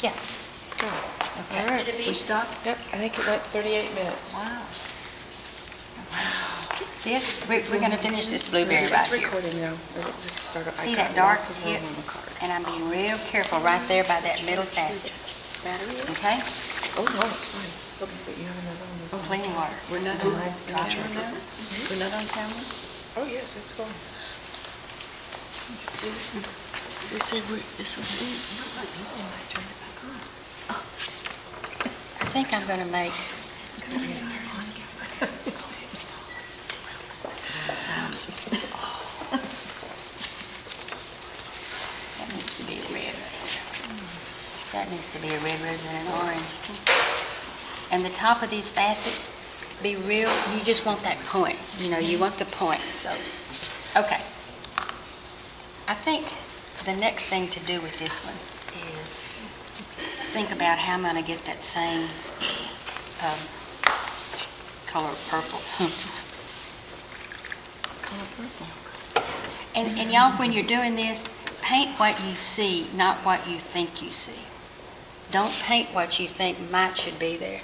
Yeah. Good. Okay. All right, we stopped? Yep, I think it went 38 minutes. Wow. This, we're going to finish this blueberry right It's here. recording now. Just start. See that dark here? And I'm being real careful right there by that middle facet. Battery? Okay? Oh, no, it's fine. Okay, but you have another one. Isn't it? Clean water. We're not on camera now? We're not on camera? Oh, yes, it's going. They said this was it. No, I turned it back on. I think I'm going to make, that needs to be a red. That needs to be a red rather than an orange. And the top of these facets, be real, you just want that point. You know, you want the point, so. Okay. I think the next thing to do with this one is think about how I'm going to get that same color purple. Color purple. And y'all, when you're doing this, paint what you see, not what you think you see. Don't paint what you think should be there.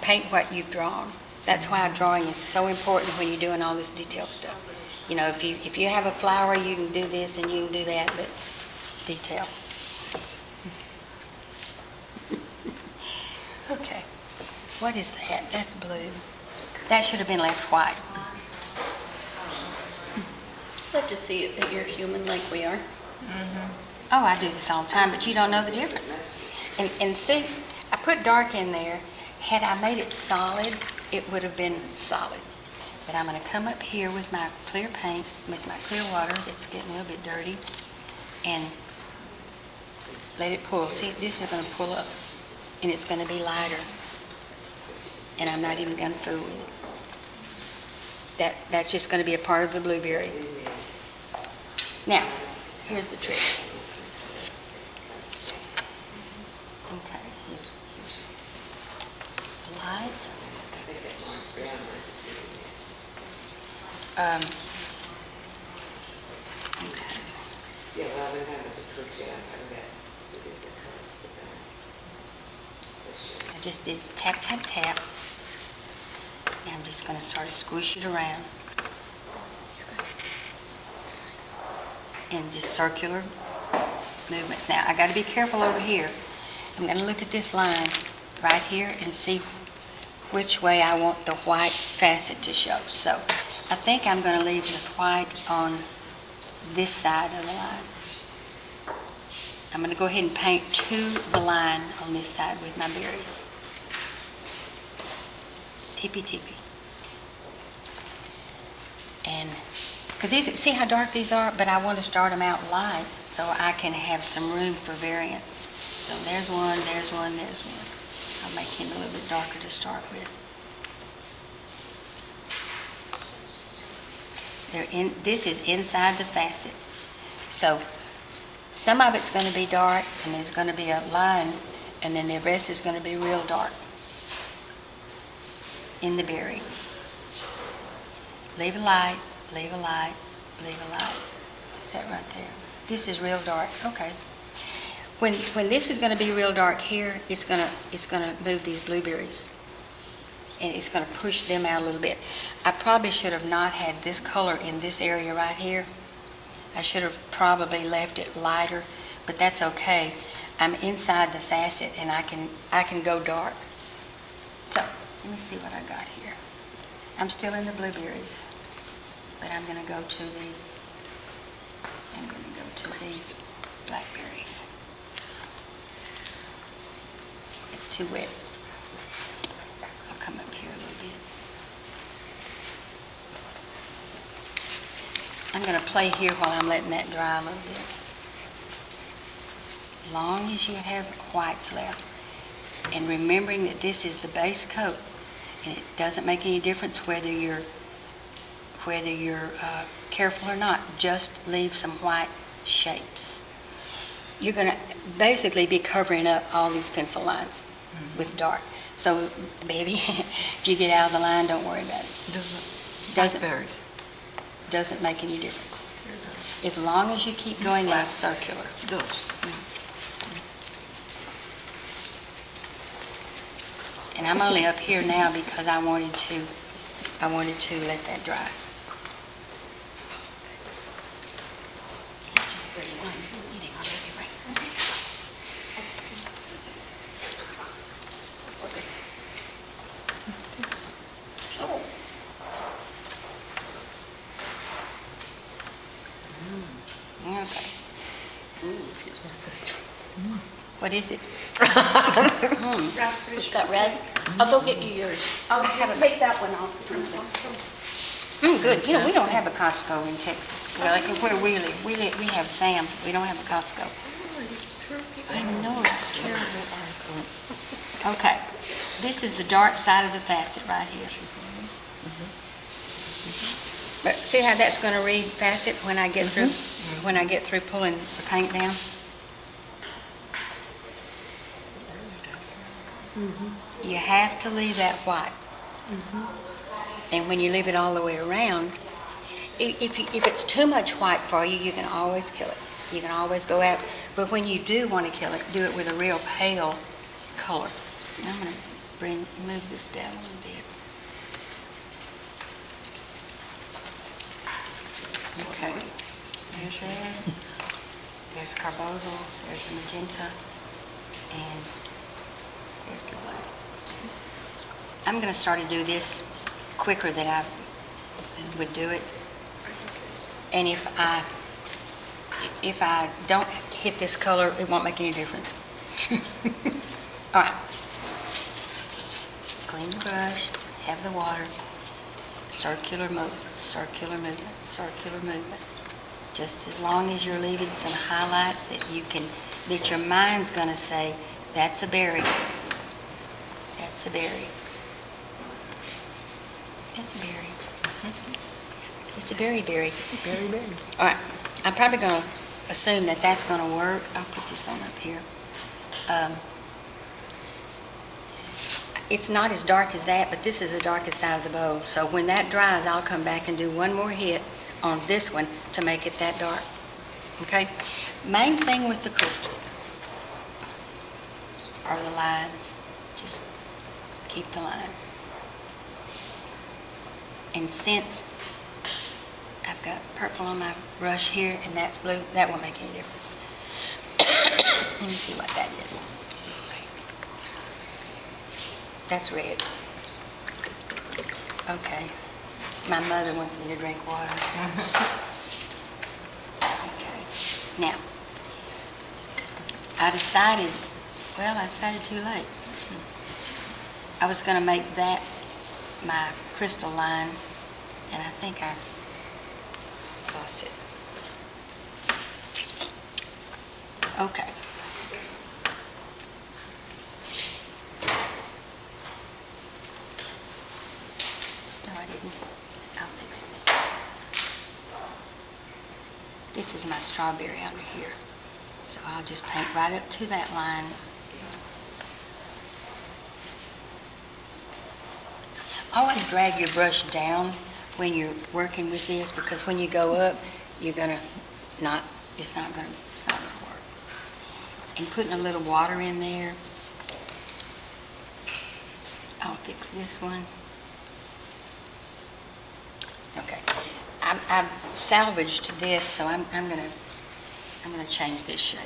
Paint what you've drawn. That's why drawing is so important when you're doing all this detail stuff. You know, if you have a flower, you can do this and you can do that, but detail. Okay. What is that? That's blue. That should have been left white. I'd love to see that you're human like we are. Oh, I do this all the time, but you don't know the difference. And see, I put dark in there. Had I made it solid, it would have been solid. But I'm going to come up here with my clear paint, with my clear water that's getting a little bit dirty, and let it pull. See, this is going to pull up, and it's going to be lighter. And I'm not even going to fool with it. That's just going to be a part of the blueberry. Now, here's the trick. Okay, here's the light. Okay. I just did tap, tap, tap. Now I'm just going to start to squish it around. And just circular movements. Now, I got to be careful over here. I'm going to look at this line right here and see which way I want the white facet to show. So, I think I'm going to leave the white on this side of the line. I'm going to go ahead and paint to the line on this side with my berries. Tippy tippy. And because these, see how dark these are? But I want to start them out light so I can have some room for variance. So there's one, there's one, there's one. I'll make him a little bit darker to start with. This is inside the facet. So some of it's going to be dark and there's going to be a line, and then the rest is going to be real dark in the berry. Leave a light, leave a light, leave a light. What's that right there? This is real dark. Okay. When this is going to be real dark here, it's going to move these blueberries, and it's going to push them out a little bit. I probably should have not had this color in this area right here. I should have probably left it lighter, but that's okay. I'm inside the facet, and I can go dark. So let me see what I got here. I'm still in the blueberries, but I'm going to go to the blackberries. It's too wet. I'll come up here a little bit. I'm going to play here while I'm letting that dry a little bit. As long as you have whites left, and remembering that this is the base coat, and it doesn't make any difference whether you're careful or not. Just leave some white shapes. You're going to basically be covering up all these pencil lines with dark. So, baby, if you get out of the line, don't worry about it. Doesn't make any difference. As long as you keep going in a circular. And I'm only up here now because I wanted to let that dry. Just for one meeting already, right? Oh. Okay. Ooh, she's What is it? It's got res. I'll go get you yours. I'll just take that one off. Good. You know, we don't have a Costco in Texas. Well, like where we live, we have Sam's, but we don't have a Costco. I know, it's terrible. Okay, this is the dark side of the facet right here. But see how that's going to read facet when I get through, pulling the paint down? You have to leave that white. And when you leave it all the way around, if it's too much white for you, you can always kill it. You can always go out. But when you do want to kill it, do it with a real pale color. Now I'm going to move this down a little bit. Okay. There's that. There's carbonyl. There's the magenta. And there's the blue. I'm going to start to do this quicker than I would do it. And if I don't hit this color, it won't make any difference. All right. Clean the brush, have the water, circular movement, circular movement, circular movement. Just as long as you're leaving some highlights that your mind's going to say, that's a berry. That's a berry. That's a berry. It's a berry. Berry. All right. I'm probably going to assume that that's going to work. I'll put this on up here. It's not as dark as that, but this is the darkest side of the bowl. So when that dries, I'll come back and do one more hit on this one to make it that dark. Okay? Main thing with the crystal are the lines. Just keep the line. And since I've got purple on my brush here and that's blue, that won't make any difference. Let me see what that is. That's red. Okay. My mother wants me to drink water. Okay. Now, I decided too late. I was going to make that my crystal line, and I think I lost it. Okay. No, I didn't. I'll fix it. This is my strawberry under here. So I'll just paint right up to that line. Always drag your brush down when you're working with this, because when you go up, it's not gonna work. And putting a little water in there. I'll fix this one. Okay, I've salvaged this, so I'm gonna change this shape.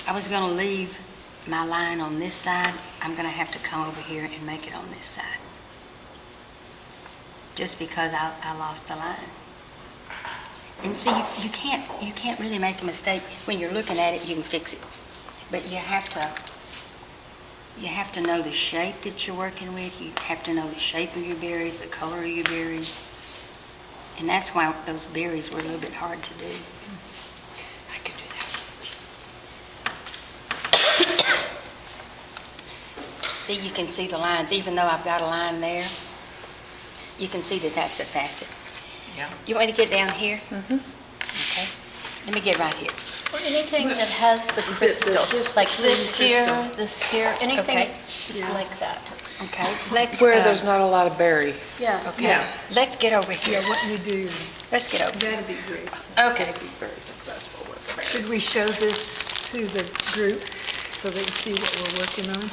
I was gonna leave my line on this side. I'm gonna have to come over here and make it on this side, just because I lost the line. And see, you can't really make a mistake when you're looking at it. You can fix it, but you have to know the shape that you're working with. You have to know the shape of your berries, the color of your berries. And that's why those berries were a little bit hard to do. I could do that. See, you can see the lines. Even though I've got a line there, you can see that that's a facet. Yeah. You want me to get down here? Mm-hmm. Okay. Let me get right here. Or anything that has the crystal, just like the this here, crystal. this here, anything Okay. is Yeah. like that. Okay. Let's. Where there's not a lot of berry. Yeah. Okay. Yeah. Let's get over here. Yeah, what you do, Let's get over. that'd be great. Okay. Be very successful with berry. Should we show this to the group so they can see what we're working on?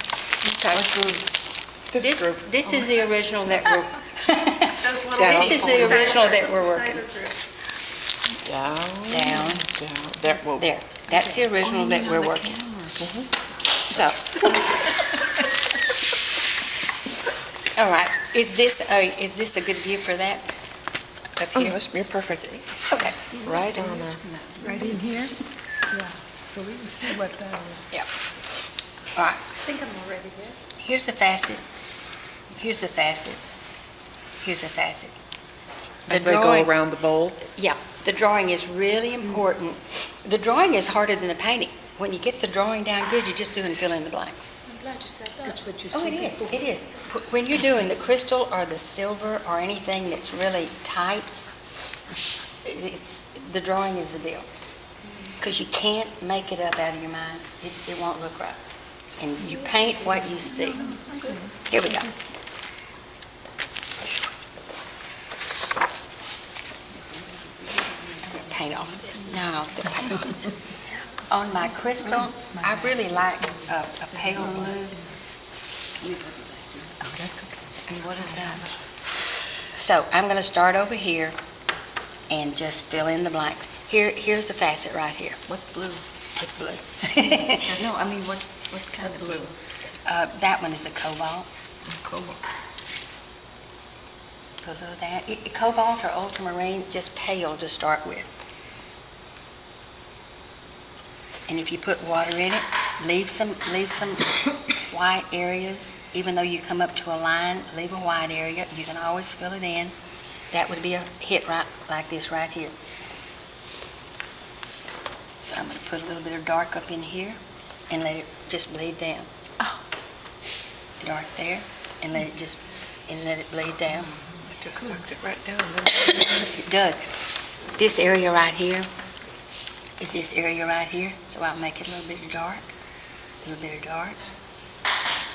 Okay. This group. This is the original that we're, Down. this is the original that we're working. Down. Down. Down. There. Whoa. There, that's the original that we're working. So. All right, is this a good view for that up Oh, here? yes, you're perfect. Okay, Right on there. Right in here? Yeah, so we can see what that is. yeah. All right, I think I'm already there. here's a facet, here's a facet, here's a facet. The As they go drawing- around the bowl. Yeah, the drawing is really important. The drawing is harder than the painting. When you get the drawing down good, you're just doing fill in the blanks. I'm glad you said that. That's what you Oh, said it is, before. it is. When you're doing the crystal or the silver or anything that's really tight, the drawing is the deal. Because you can't make it up out of your mind. It won't look right. And you paint what you see. Here we go. Paint off this. No, the paint off this. On my crystal, I really like a pale blue. Oh, that's okay. And what is that? So I'm going to start over here and just fill in the blanks. Here's a facet right here What blue? with blue. No, I mean, what kind of blue? That one is a cobalt. Cobalt. Put a little of that. Cobalt or ultramarine, just pale to start with. And if you put water in it, leave some white areas. Even though you come up to a line, leave a white area. You can always fill it in. That would be a hit right like this right here. So I'm going to put a little bit of dark up in here and let it just bleed down. Oh. Dark there, and let it bleed down. It just sucked it right down. It does. This area right here is this area right here, so I'll make it a little bit dark, a little bit of dark.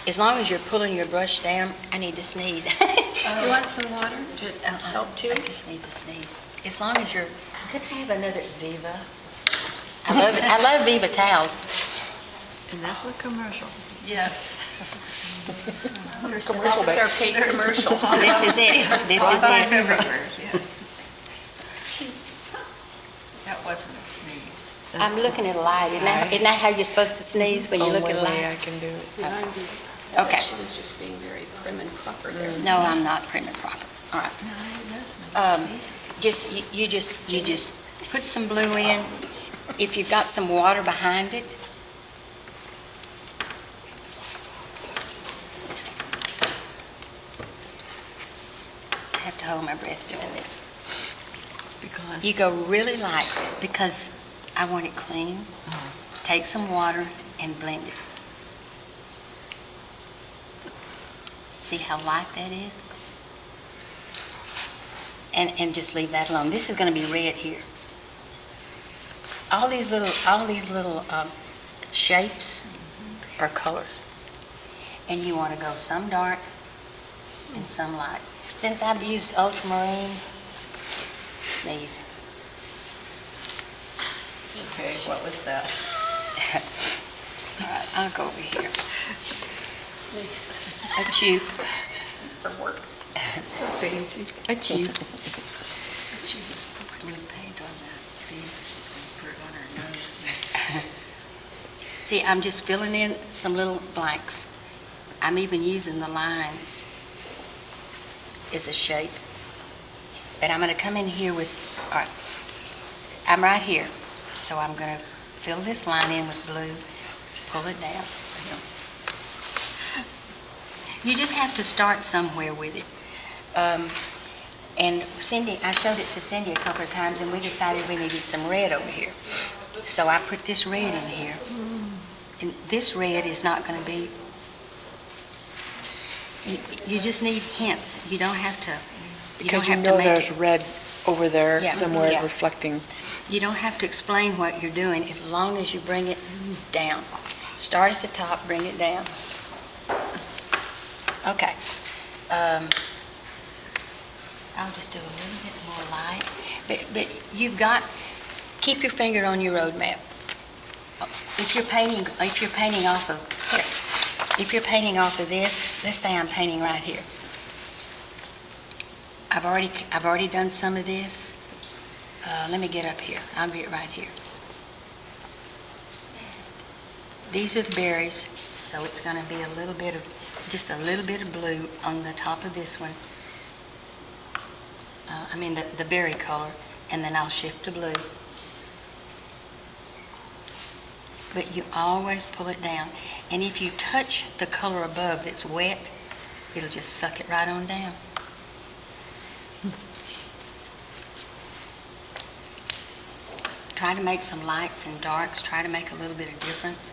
As long as you're pulling your brush down, I need to sneeze. You want some water to help too? I just need to sneeze. As long as you're, could I have another Viva? I love Viva towels. And that's a commercial. Yes. This is our paid commercial. This is it, this is it. everywhere, yeah. That wasn't a sneeze. I'm looking at a light. Isn't that how you're supposed to sneeze when you look at a Only way I light? can do it. Okay. She was just being very prim and proper there. No, I'm not prim and proper. All right. No, it does Um, make sneezes. You just put some blue in. If you've got some water behind it, I have to hold my breath doing this. Because. You go really light because I want it clean. Take some water and blend it. See how light that is? And just leave that alone. This is going to be red here. All these little shapes are colors. And you want to go some dark and some light. Since I've used ultramarine, sneeze. Okay, what was that? All right, I'll go over here. A chew. So dainty. A chew. She was putting paint on that thing. She's going to put it on her nose. See, I'm just filling in some little blanks. I'm even using the lines as a shape. But I'm going to come in here with, all right, I'm right here. So I'm going to fill this line in with blue, pull it down. You just have to start somewhere with it. And Cindy, I showed it to Cindy a couple of times, and we decided we needed some red over here. So I put this red in here. And this red is not going to be, you just need hints. You don't have to, Because you know there's red over there Yeah, somewhere yeah. reflecting. You don't have to explain what you're doing as long as you bring it down. Start at the top, bring it down. Okay. I'll just do a little bit more light. But you've got, keep your finger on your road map. If you're painting off of, here, if you're painting off of this, let's say I'm painting right here. I've already done some of this. Let me get up here. I'll get right here. These are the berries, so it's going to be just a little bit of blue on the top of this one. The berry color, and then I'll shift to blue. But you always pull it down. And if you touch the color above that's wet, it'll just suck it right on down. Try to make some lights and darks. Try to make a little bit of difference.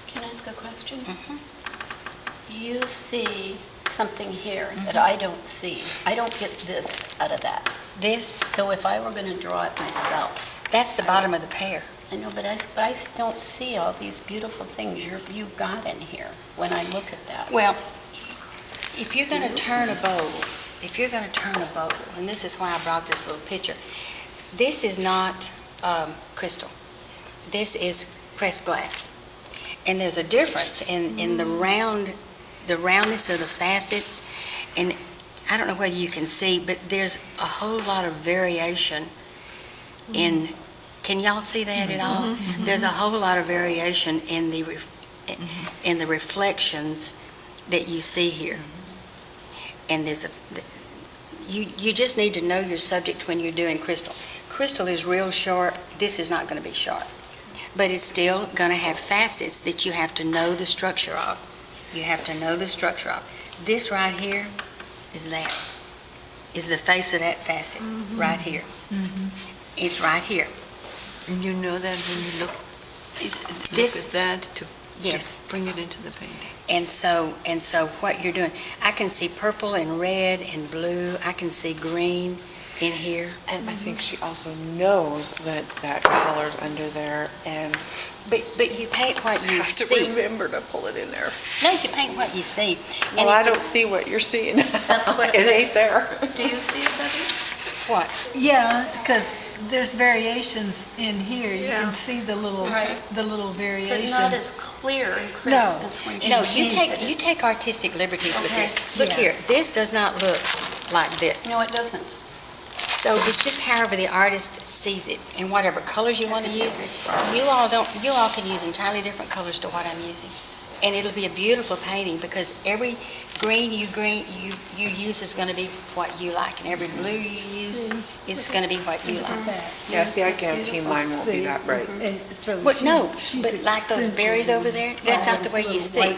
Can I ask a question? Mhm. You see something here that I don't see. I don't get this out of that. This, So if I were going to draw it myself, that's the bottom of the pear. I know, but I don't see all these beautiful things you've got in here when I look at that. Well, if you're going to turn a bowl, and this is why I brought this little picture, this is not crystal. This is pressed glass. And there's a difference in the roundness of the facets, and I don't know whether you can see, but there's a whole lot of variation in, can y'all see that at all? There's a whole lot of variation in the reflections that you see here. And you just need to know your subject when you're doing crystal. Crystal is real sharp. This is not going to be sharp. But it's still going to have facets that you have to know the structure of. You have to know the structure of. This right here is the face of that facet right here. It's right here. And you know that when you look at that to bring it into the painting. And so what you're doing, I can see purple and red and blue. I can see green in here. And I think she also knows that color's under there, and But you paint what you have to see. remember to pull it in there. No, you paint what you see. Well, And I if it- don't see what you're seeing. That's what It ain't there. Do you see it, Debbie? What? Yeah, because there's variations in here. You Yeah. can see the little Right. the little But variations. not as clear and crisp No. as when she No, you paints it. you take artistic liberties with Okay. this. Look Yeah. here, this does not look like this. No, it doesn't. So it's just however the artist sees it, and whatever colors you want to use. You all can use entirely different colors to what I'm using. And it'll be a beautiful painting because every green you use is going to be what you like, and every blue you use is going to be what you like. Yeah, see, I guarantee mine won't be that bright. And so But no, she's but like those berries over there, that's not the way you see.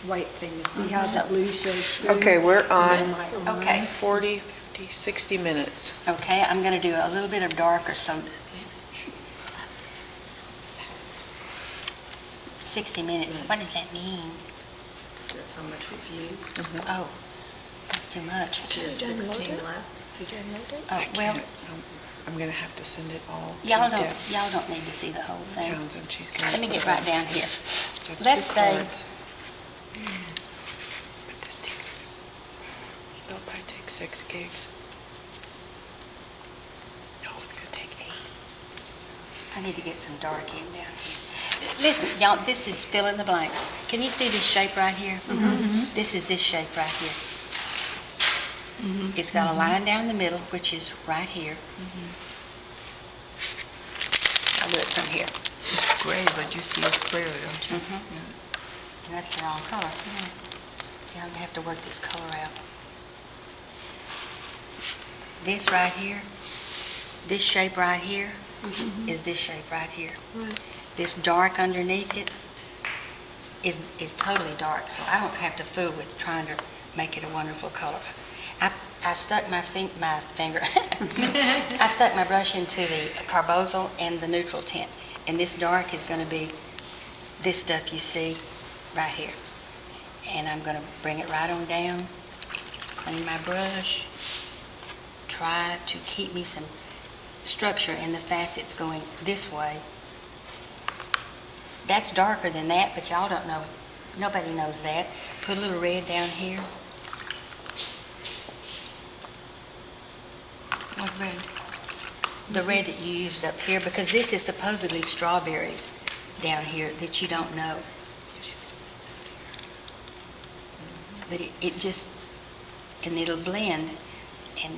White thing, you see how So- the blue shows through? Okay, we're on Okay. 40, 50, 60 minutes. Okay, I'm going to do a little bit of darker, so 60 minutes. What does that mean? That's how much we've used. Oh, that's too much. She has 16 left. Oh, well, I'm gonna have to send it all to y'all Deb don't need to see the whole thing. Townsend. She's gonna. Let me put get it right on. down here. So it's Let's two say, cards. But this takes, it'll probably take 6 gigs. No, it's gonna take 8. I need to get some dark in down here. Listen, y'all, this is fill in the blanks. Can you see this shape right here? This is this shape right here. It's got a line down the middle, which is right here. I'll do it from here. It's gray, but you see it's clear, don't you? And that's the wrong color. See, I'm gonna have to work this color out. This right here, this shape right here is this shape right here. This dark underneath it is totally dark, so I don't have to fool with trying to make it a wonderful color. I stuck my finger, I stuck my brush into the carbozal and the neutral tint, and this dark is going to be this stuff you see right here. And I'm going to bring it right on down, clean my brush, try to keep me some structure in the facets going this way. That's darker than that, but y'all don't know. Nobody knows that. Put a little red down here. What red? the red that you used up here, because this is supposedly strawberries down here that you don't know. But it just, and it'll blend, and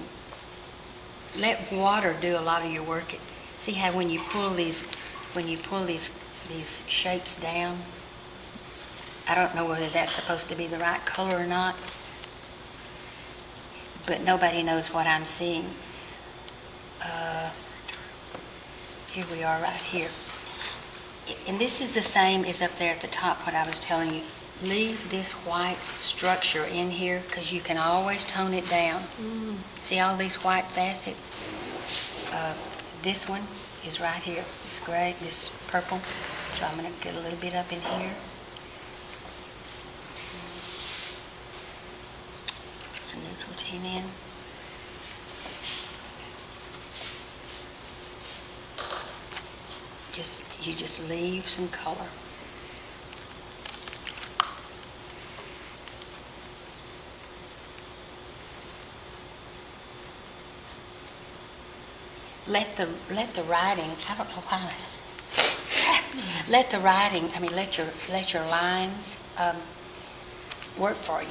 let water do a lot of your work. See how when you pull these shapes down, I don't know whether that's supposed to be the right color or not, but nobody knows what I'm seeing. Here we are right here. And this is the same as up there at the top, what I was telling you. Leave this white structure in here because you can always tone it down. See all these white facets? This one is right here, this gray, this purple. So I'm going to get a little bit up in here. It's a neutral tint in. You just leave some color. Let the writing, I don't know why. Let the writing, let your lines work for you.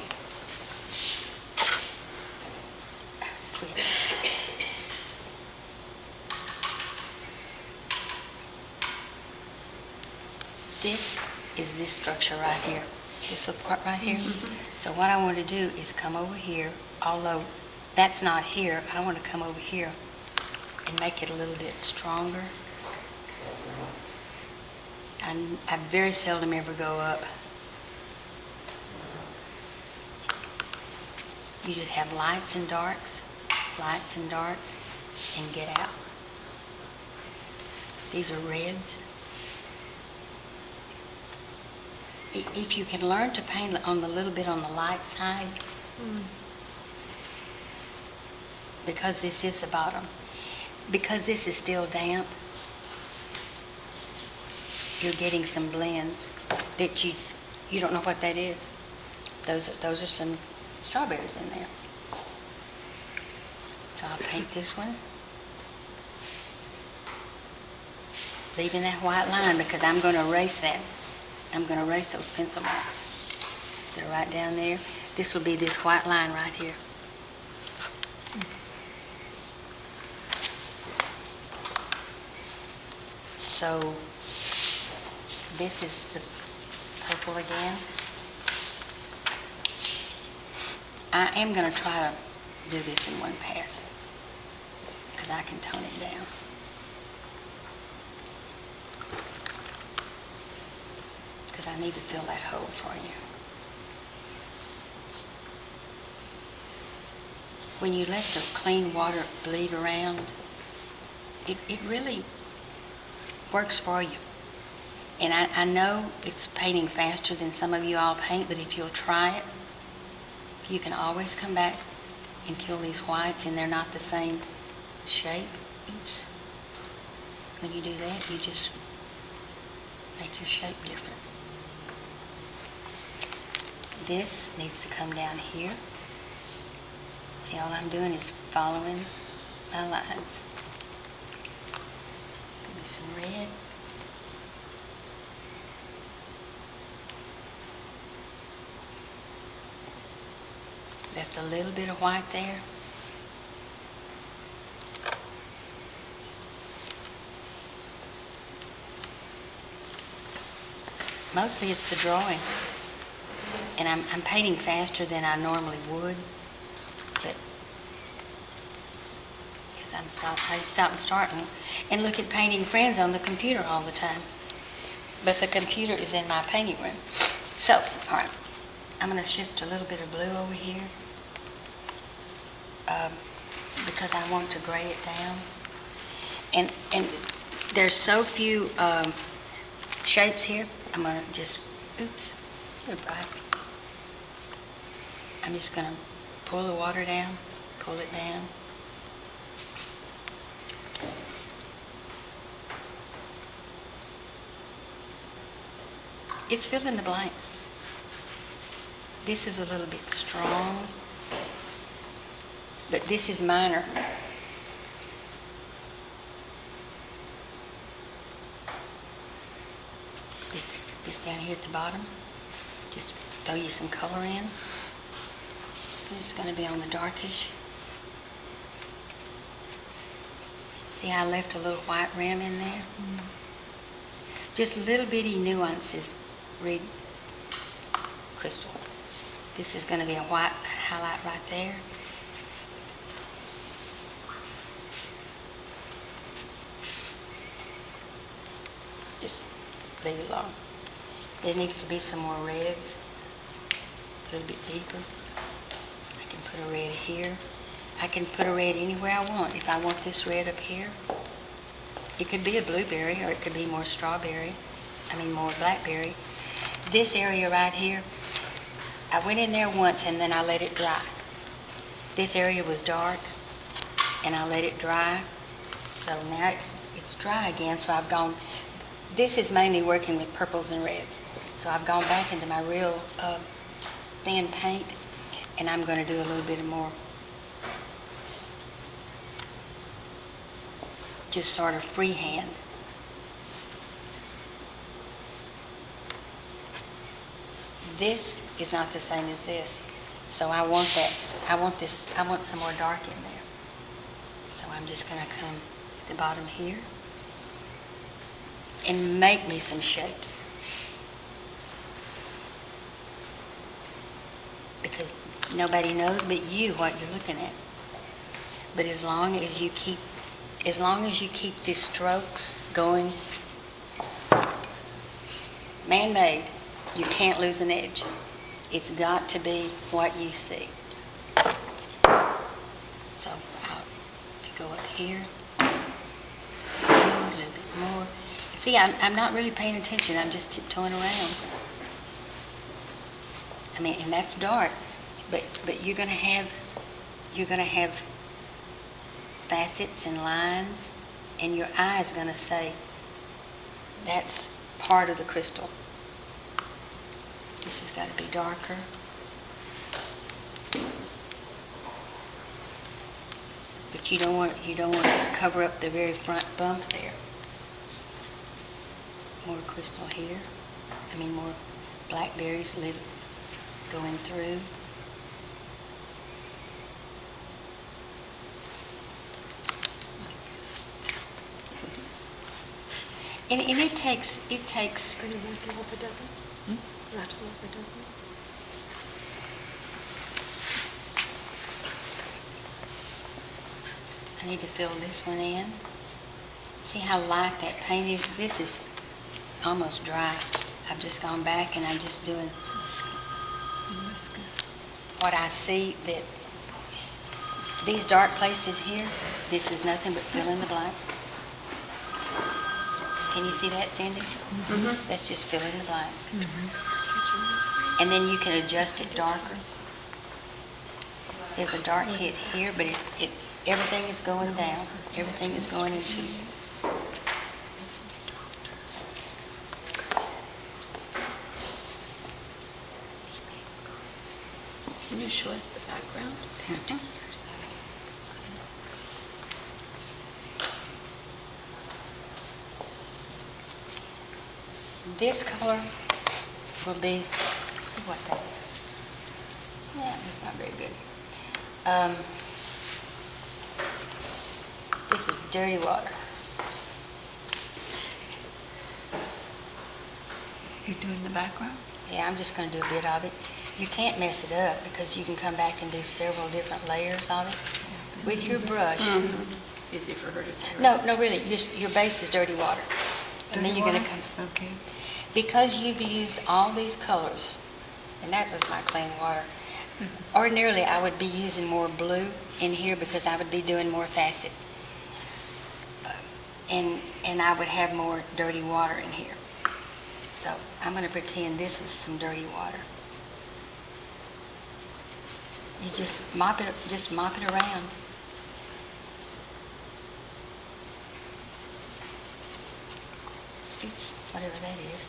Quit. This is this structure right here, this little part right here. So what I want to do is come over here, although that's not here, I want to come over here and make it a little bit stronger. I very seldom ever go up. You just have lights and darks, and get out. These are reds. If you can learn to paint on the little bit on the light side, because this is the bottom, because this is still damp, you're getting some blends that you don't know what that is. Those are some strawberries in there. So I'll paint this one, leaving that white line because I'm going to erase that. I'm going to erase those pencil marks. They're right down there. This will be this white line right here. So this is the purple again. I am going to try to do this in one pass because I can tone it down. Because I need to fill that hole for you. When you let the clean water bleed around, it really works for you. And I know it's painting faster than some of you all paint, but if you'll try it, you can always come back and kill these whites, and they're not the same shape. Oops. When you do that, you just make your shape different. This needs to come down here. See, all I'm doing is following my lines. Give me some red. Left a little bit of white there. Mostly it's the drawing. And I'm painting faster than I normally would, but because I stop and start and look at painting friends on the computer all the time. But the computer is in my painting room. So, all right, I'm going to shift a little bit of blue over here because I want to gray it down. And there's so few shapes here. I'm going to just, oops, they're bright. I'm just going to pull the water down, pull it down. It's fill in the blanks. This is a little bit strong, but this is minor. this down here at the bottom. Just throw you some color in. It's going to be on the darkish. See how I left a little white rim in there? Just little bitty nuances read crystal. This is going to be a white highlight right there. Just leave it alone. There needs to be some more reds, a little bit deeper. I can put a red here. I can put a red anywhere I want. If I want this red up here, it could be a blueberry or it could be more strawberry. More blackberry. This area right here, I went in there once and then I let it dry. This area was dark and I let it dry. So now it's dry again, so I've gone, this is mainly working with purples and reds. So I've gone back into my real thin paint and I'm going to do a little bit more just sort of freehand. This is not the same as this. So I want that, I want some more dark in there. So I'm just going to come at the bottom here and make me some shapes. Because nobody knows but you what you're looking at. But as long as you keep these strokes going man-made, you can't lose an edge. It's got to be what you see. So I'll go up here, a little bit more. See, I'm not really paying attention. I'm just tiptoeing around. And that's dark, but you're gonna have facets and lines, and your eye is gonna say that's part of the crystal. This has got to be darker. But you don't want to cover up the very front bump there. More crystal here. More blackberries going through. And it takes. Are you wanting half a dozen? Not half a dozen? I need to fill this one in. See how light that paint is? This is almost dry. I've just gone back and I'm just doing what I see, that these dark places here, this is nothing but fill in the blank. Can you see that, Cindy? Mm-hmm. That's just fill in the blank. Mm-hmm. And then you can adjust it darker. There's a dark hit here, but everything is going down. Everything is going into. Can you show us the background? Mm-hmm. This color will be, let's see what that is. Yeah, that's not very good. This is dirty water. You're doing the background? Yeah, I'm just going to do a bit of it. You can't mess it up because you can come back and do several different layers of it with your brush. Mm-hmm. Easy for her to say. No, really, your base is dirty water. And then you're going to come. Okay. Because you've used all these colors, and that was my clean water. Ordinarily, I would be using more blue in here because I would be doing more facets. And I would have more dirty water in here. So I'm going to pretend this is some dirty water. You just mop it around. Oops, whatever that is.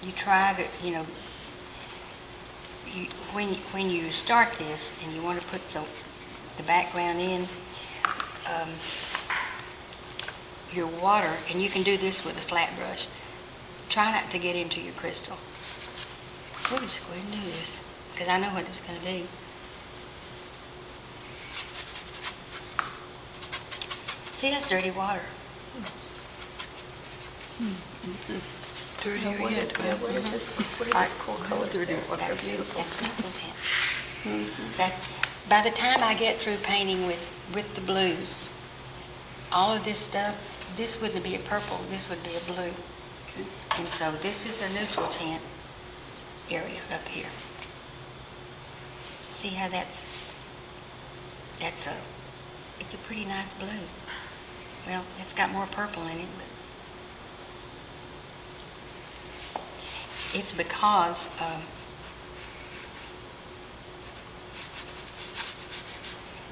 You try to, when you start this and you want to put the background in, your water, and you can do this with a flat brush, try not to get into your crystal. We'll just go ahead and do this, because I know what it's going to be. See, that's dirty water. This dirty What red. is this, what are these cool colors there? They're beautiful. That's neutral tint. That's, by the time I get through painting with the blues, all of this stuff, this wouldn't be a purple, this would be a blue. And so this is a neutral tint area up here. See how it's a pretty nice blue. Well, it's got more purple in it, but it's because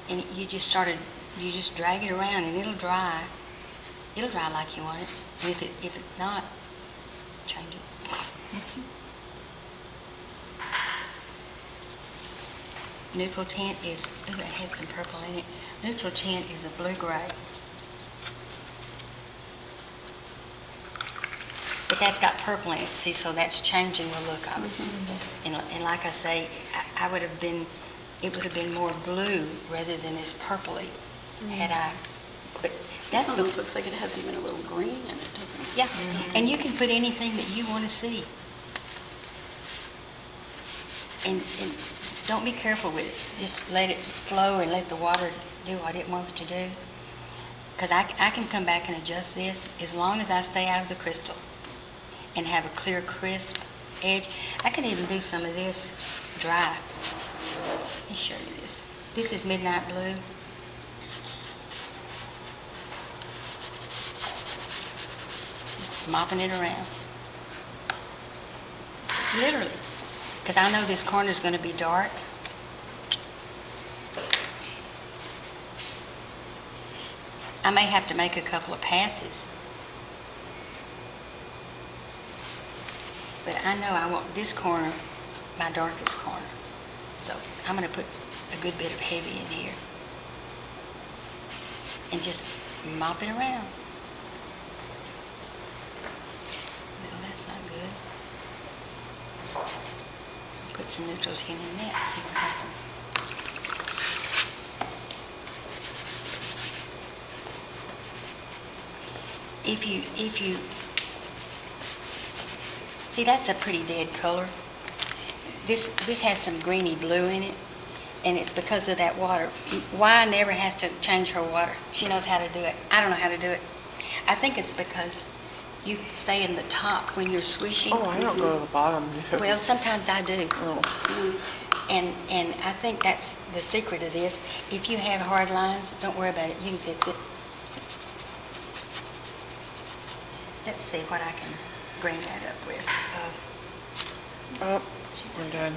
and you just drag it around and it'll dry like you want it. And if it's not, change it. Neutral tint is, ooh, it had some purple in it. Neutral tint is a blue-gray. But that's got purple in it, see, so that's changing the look of it. And like I say, it would have been more blue rather than this purpley had I, but that's This the, almost looks like it has even a little green in it, doesn't it? yeah, and you can put anything that you want to see. And don't be careful with it. Just let it flow and let the water do what it wants to do. Because I can come back and adjust this as long as I stay out of the crystal and have a clear, crisp edge. I can even do some of this dry. Let me show you this. This is Midnight Blue. Just mopping it around. Literally. Because I know this corner is going to be dark. I may have to make a couple of passes. But I know I want this corner, my darkest corner. So I'm going to put a good bit of heavy in here. And just mop it around. Well, that's not good. Put some neutral tint in that, see what happens. If you see, that's a pretty dead color. This has some greeny blue in it, and it's because of that water. Y never has to change her water. She knows how to do it. I don't know how to do it. I think it's because you stay in the top when you're swishing. Oh, I don't go to the bottom. Well, sometimes I do. Oh. And I think that's the secret of this. If you have hard lines, don't worry about it. You can fix it. Let's see what I can bring that up with. Oh, we're done.